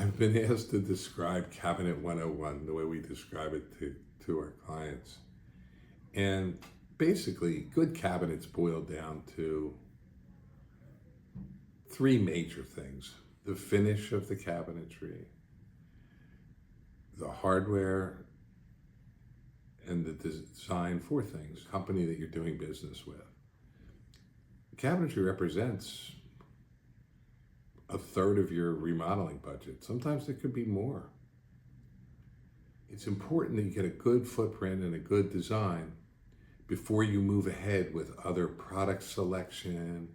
I've been asked to describe Cabinet 101 the way we describe it to our clients. And basically, good cabinets boil down to three major things: the finish of the cabinetry, the hardware, and the design. Four things: company that you're doing business with. Cabinetry represents a third of your remodeling budget. Sometimes it could be more. It's important that you get a good footprint and a good design before you move ahead with other product selection,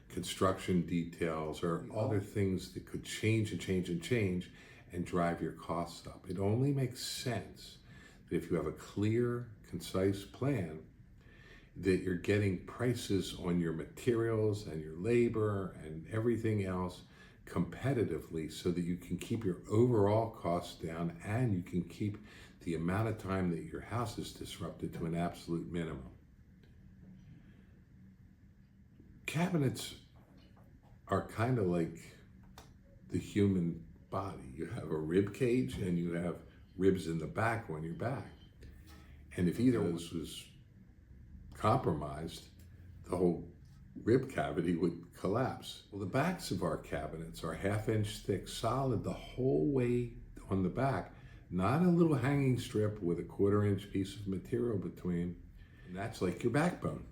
construction details, or other things that could change and change and change and drive your costs up. It only makes sense that if you have a clear, concise plan, that you're getting prices on your materials and your labor and everything else competitively so that you can keep your overall costs down and you can keep the amount of time that your house is disrupted to an absolute minimum. Cabinets are kind of like the human body. You have a rib cage and you have ribs in the back on your back. And if either of those was compromised, the whole rib cavity would collapse. Well, the backs of our cabinets are 1/2 inch thick, solid the whole way on the back, not a little hanging strip with a 1/4 inch piece of material between. And that's like your backbone.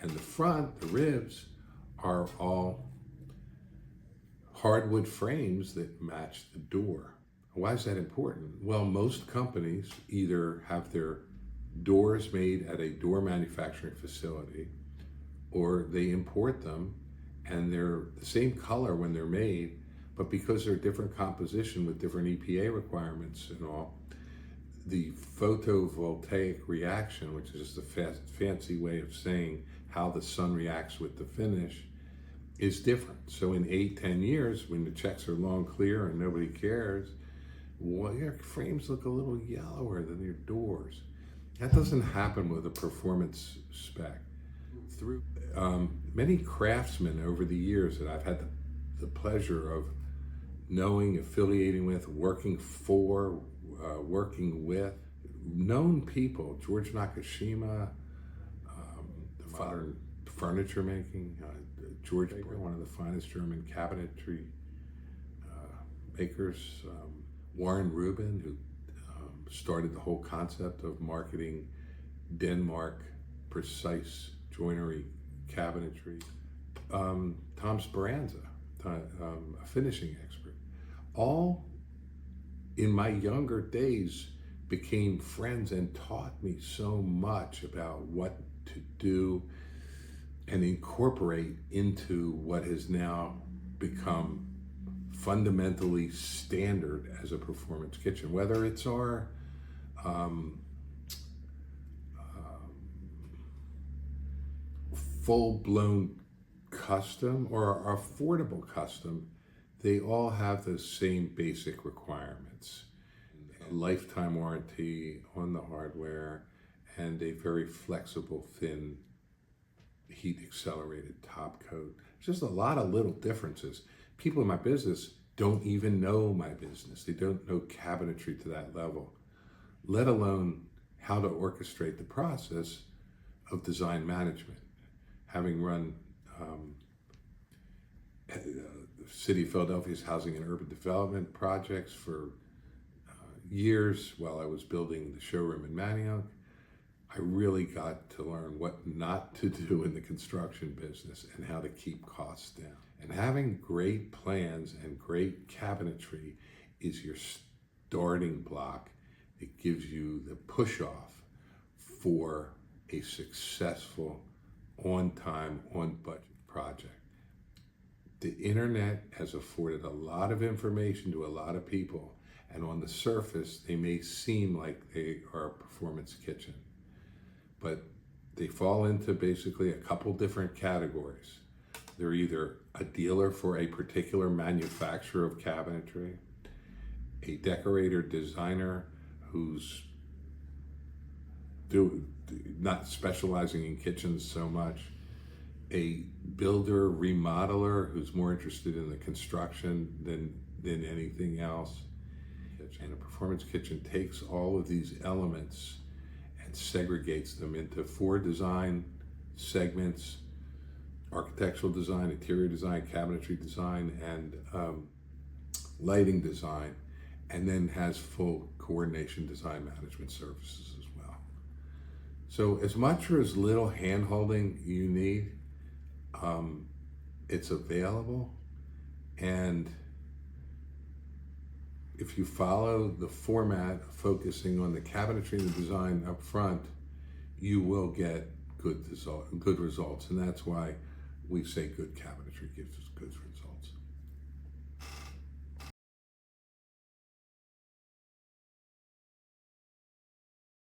And the front, the ribs, are all hardwood frames that match the door. Why is that important? Well, most companies either have their doors made at a door manufacturing facility, or they import them and they're the same color when they're made, but because they're different composition with different EPA requirements and all, the photovoltaic reaction, which is just a fancy way of saying how the sun reacts with the finish, is different. So in 8-10 years, when the checks are long clear and nobody cares, well, your frames look a little yellower than your doors. That doesn't happen with a performance spec. Through many craftsmen over the years that I've had the pleasure of knowing, affiliating with, working for, working with, known people, George Nakashima, the modern furniture making, George, one of the finest German cabinetry makers, Warren Rubin, who started the whole concept of marketing Denmark precise joinery cabinetry, Tom Speranza, a finishing expert. All in my younger days became friends and taught me so much about what to do and incorporate into what has now become fundamentally standard as a performance kitchen, whether it's our full-blown custom or our affordable custom. They all have the same basic requirements: a lifetime warranty on the hardware and a very flexible, thin, heat accelerated top coat. Just a lot of little differences. People in my business don't even know my business. They don't know cabinetry to that level, let alone how to orchestrate the process of design management. Having run the City of Philadelphia's housing and urban development projects for years while I was building the showroom in Manayunk, I really got to learn what not to do in the construction business and how to keep costs down. And having great plans and great cabinetry is your starting block. It gives you the push-off for a successful, on-time, on-budget project. The internet has afforded a lot of information to a lot of people, and on the surface, they may seem like they are a performance kitchen, but they fall into basically a couple different categories. They're either a dealer for a particular manufacturer of cabinetry, a decorator designer who's not specializing in kitchens so much, a builder remodeler who's more interested in the construction than than anything else. And a performance kitchen takes all of these elements and segregates them into 4 design segments: architectural design, interior design, cabinetry design, and lighting design, and then has full coordination design management services as well. So as much or as little hand-holding you need, it's available. And if you follow the format focusing on the cabinetry and the design up front, you will get good results. And that's why we say good cabinetry gives us good results.